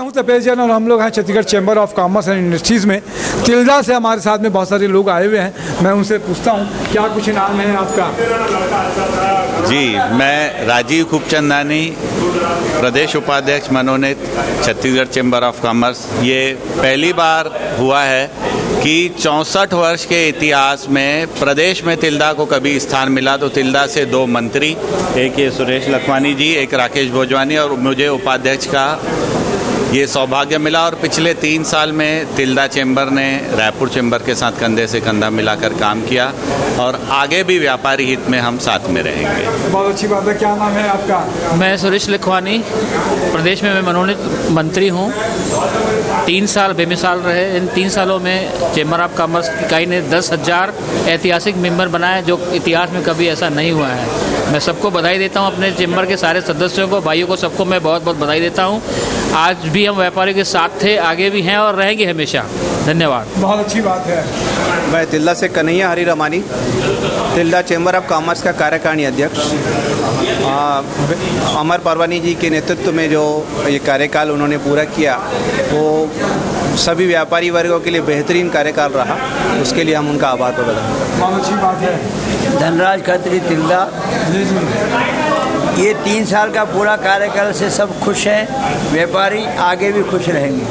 हूं तपेश जैन और हम लोग हैं Chhattisgarh chamber of commerce and industries में। तिल्दा से हमारे साथ में बहुत सारे लोग आए हुए हैं। मैं उनसे पूछता हूं क्या कुछ नाम है आपका? जी, मैं राजीव खूबचंदानी, प्रदेश उपाध्यक्ष मनोनीत, छत्तीसगढ़ चैम्बर ऑफ कॉमर्स। ये पहली बार हुआ है कि 64 वर्ष के इतिहास में प्रदेश में तिल्दा को कभी स्थान मिला। तो तिल्दा से 2 मंत्री, एक ये सुरेश लखवानी जी, एक राकेश भोजवानी, और मुझे उपाध्यक्ष का ये सौभाग्य मिला। और पिछले 3 साल में तिल्दा चैम्बर ने रायपुर चैम्बर के साथ कंधे से कंधा मिलाकर काम किया और आगे भी व्यापारी हित में हम साथ में रहेंगे। बहुत अच्छी बात है। क्या नाम है आपका? मैं सुरेश लखवानी, प्रदेश में मैं मनोनीत मंत्री हूँ। 3 साल बेमिसाल रहे। इन 3 सालों में चैम्बर ऑफ कॉमर्स की इकाई ने 10,000 ऐतिहासिक मेंबर बनाए, जो इतिहास में कभी ऐसा नहीं हुआ है। मैं सबको बधाई देता हूँ, अपने चैम्बर के सारे सदस्यों को, भाइयों को, सबको मैं बहुत बहुत बधाई देता हूँ। आज भी हम व्यापारियों के साथ थे, आगे भी हैं और रहेंगे हमेशा। धन्यवाद। बहुत अच्छी बात है। मैं तिल्दा से Kanhaiya Hari Ramani, Tilda chamber of commerce का कार्यकारिणी अध्यक्ष। अमर परवानी जी के नेतृत्व में जो ये कार्यकाल उन्होंने पूरा किया, वो सभी व्यापारी वर्गों के लिए बेहतरीन कार्यकाल रहा। उसके लिए हम उनका आभार प्रकट करते हैं। बहुत अच्छी बात है। धनराज खत्री, तिल्दा। ये 3 साल का पूरा कार्यकाल से सब खुश हैं, व्यापारी आगे भी खुश रहेंगे।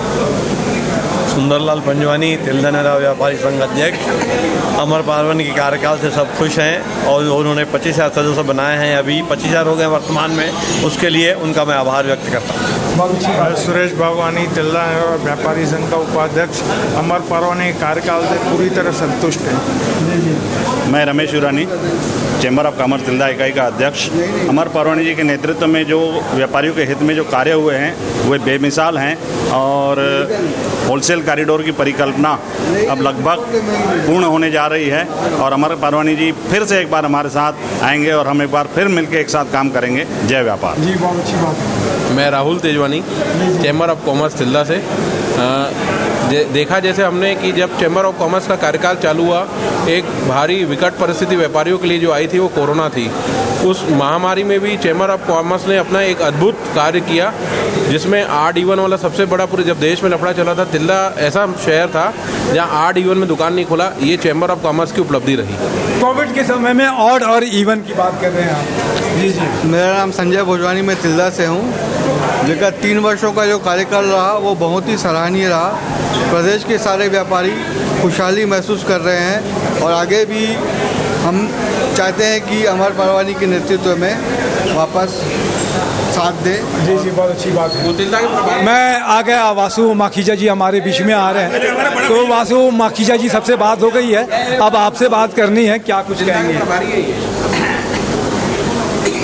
सुंदरलाल पंजवानी, तिल्दा नेता व्यापारी संघ अध्यक्ष। अमर पारवानी के कार्यकाल से सब खुश हैं और उन्होंने 25,000 सदस्य बनाए हैं, अभी 25,000 हो गए वर्तमान में। उसके लिए उनका मैं आभार व्यक्त करता हूँ। सुरेश भगवानी, तिल्दा व्यापारी संघ का उपाध्यक्ष। अमर पारवानी कार्यकाल से पूरी तरह संतुष्ट हैं। मैं Ramesh Urani, chamber of commerce Tilda इकाई का अध्यक्ष। अमर पारवानी जी के नेतृत्व में जो व्यापारियों के हित में जो कार्य हुए हैं वे बेमिसाल हैं और होलसेल कॉरिडोर की परिकल्पना अब लगभग पूर्ण होने जा रही है और अमर पारवानी जी फिर से एक बार हमारे साथ आएंगे और हम एक बार फिर मिलकर एक साथ काम करेंगे। जय व्यापार। जी, बहुत अच्छी बात है। मैं Rahul Tejwani, chamber of commerce Tilda से। देखा जैसे हमने कि जब चैम्बर ऑफ कॉमर्स का कार्यकाल चालू हुआ, एक भारी विकट परिस्थिति व्यापारियों के लिए जो आई थी वो कोरोना थी। उस महामारी में भी चैम्बर ऑफ कॉमर्स ने अपना एक अद्भुत कार्य किया, जिसमें आड इवन वाला सबसे बड़ा, पूरे जब देश में लफड़ा चला था, तिल्दा ऐसा शहर था जहाँ आड इवन में दुकान नहीं खुला। ये चैम्बर ऑफ कॉमर्स की उपलब्धि रही। कोविड के समय में ऑड और इवन की बात कर रहे हैं आप? जी जी। मेरा नाम संजय भोजवानी, मैं तिल्दा से हूँ। विगत 3 वर्षों का जो कार्यकाल रहा वो बहुत ही सराहनीय रहा। प्रदेश के सारे व्यापारी खुशहाली महसूस कर रहे हैं और आगे भी हम चाहते हैं कि अमर पारवानी के नेतृत्व में वापस साथ दें। जी जी, बहुत अच्छी बात है। मैं आ गया, वासु माखीजा जी हमारे बीच में आ रहे हैं। तो वासु माखीजा जी, सबसे बात हो गई है, अब आपसे बात करनी है, क्या कुछ कहेंगे?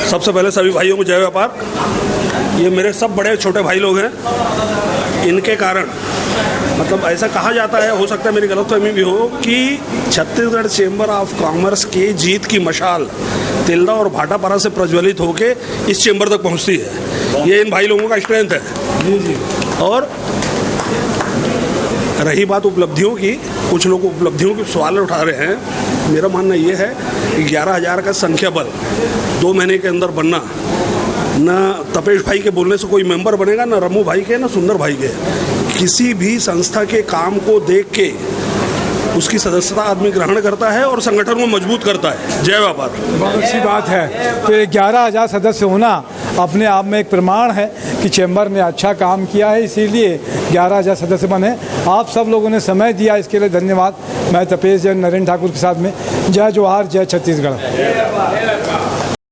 सबसे पहले सभी भाइयों को जय व्यापार। ये मेरे सब बड़े छोटे भाई लोग हैं। इनके कारण मतलब ऐसा कहा जाता है, हो सकता है मेरी गलतफहमी भी हो, कि छत्तीसगढ़ चैम्बर ऑफ कॉमर्स की जीत की मशाल तिल्दा और भाटापारा से प्रज्वलित होके इस चैम्बर तक पहुंचती है। ये इन भाई लोगों का स्ट्रेंथ है। जी जी। और रही बात उपलब्धियों की, कुछ लोग उपलब्धियों के सवाल उठा रहे हैं। मेरा मानना ये है कि 11,000 का संख्या बल 2 महीने के अंदर बनना, न तपेश भाई के बोलने से कोई मेंबर बनेगा, न रमू भाई के, न सुंदर भाई के। किसी भी संस्था के काम को देख के उसकी सदस्यता आदमी ग्रहण करता है और संगठन को मजबूत करता है। जय व्यापार। बहुत अच्छी बात है। तो ये 11,000 सदस्य होना अपने आप में एक प्रमाण है कि चैम्बर ने अच्छा काम किया है, इसीलिए 11,000 सदस्य बने। आप सब लोगों ने समय दिया, इसके लिए धन्यवाद। मैं तपेश जैन, नरेंद्र ठाकुर के साथ में। जय जोहार, जय छत्तीसगढ़।